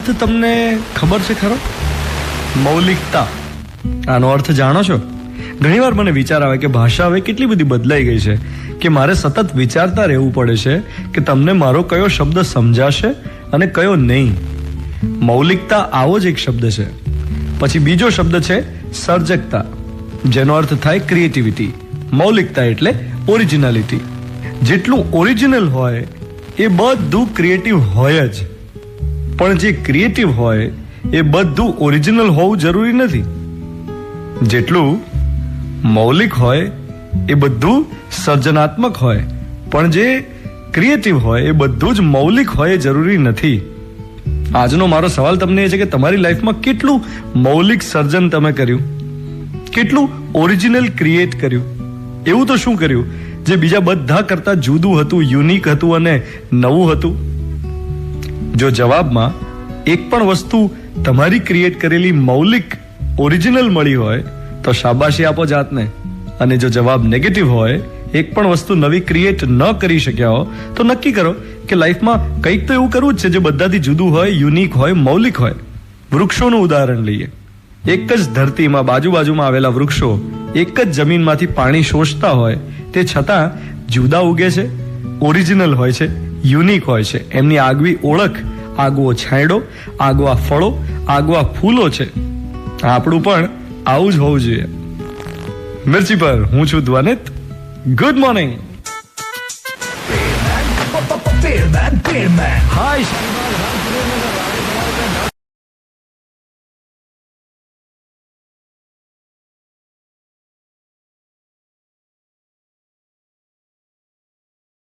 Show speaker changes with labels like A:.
A: અર્થ તમને ખબર છે ખરો? મૌલિકતા, આનો અર્થ જાણો છો? ઘણીવાર મને વિચાર આવે કે ભાષા હવે કેટલી બધી બદલાઈ ગઈ છે કે મારે સતત વિચારતા રહેવું પડે છે કે તમને મારો કયો શબ્દ સમજાશે અને કયો નહીં. મૌલિકતા આવો જ એક શબ્દ છે. પછી બીજો શબ્દ છે સર્જકતા, જેનો અર્થ થાય ક્રિએટિવિટી. મૌલિકતા એટલે ઓરિજિનાલિટી. જેટલું ઓરિજિનલ હોય એ બધું ક્રિએટિવ હોય જ, પણ જે ક્રિએટિવ હોય એ બધું ઓરિજિનલ હોવું જરૂરી નથી. જેટલું મૌલિક હોય એ બધું સર્જનાત્મક હોય, પણ જે ક્રિએટિવ હોય એ બધું જ મૌલિક હોય એ જરૂરી નથી. આજનો મારો સવાલ તમને એ છે કે તમારી લાઈફમાં કેટલું મૌલિક સર્જન તમે કર્યું, કેટલું ઓરિજિનલ ક્રિએટ કર્યું, એવું તો શું કર્યું જે બીજા બધા કરતા જુદું હતું, યુનિક હતું અને નવું હતું? જો જવાબમાં એક પણ વસ્તુ તમારી ક્રિએટ કરેલી મૌલિક ઓરિજિનલ મળી હોય તો શાબાશી આપો જાતને. અને જો જવાબ નેગેટિવ હોય, એક પણ વસ્તુ નવી ક્રિએટ ન કરી શક્યા હો, તો નક્કી કરો કે લાઈફમાં કંઈક તો એવું કરવું જ છે જે બધાથી જુદું હોય, યુનિક હોય, મૌલિક હોય. વૃક્ષોનું ઉદાહરણ લઈએ. એક જ ધરતીમાં બાજુમાં આવેલા વૃક્ષો એક જ જમીનમાંથી પાણી શોષતા હોય, તે છતાં જુદા ઉગે છે, ઓરિજિનલ હોય છે, યુનિક હોય છે. એમની આગવી ઓળખ, આગવો છાંયડો, આગવા ફળો, આગવા ફૂલો છે. આપણું પણ આવું જ હોવું જોઈએ. મિર્ચી પર હું છું ધ્વનિત. Good morning. હાય.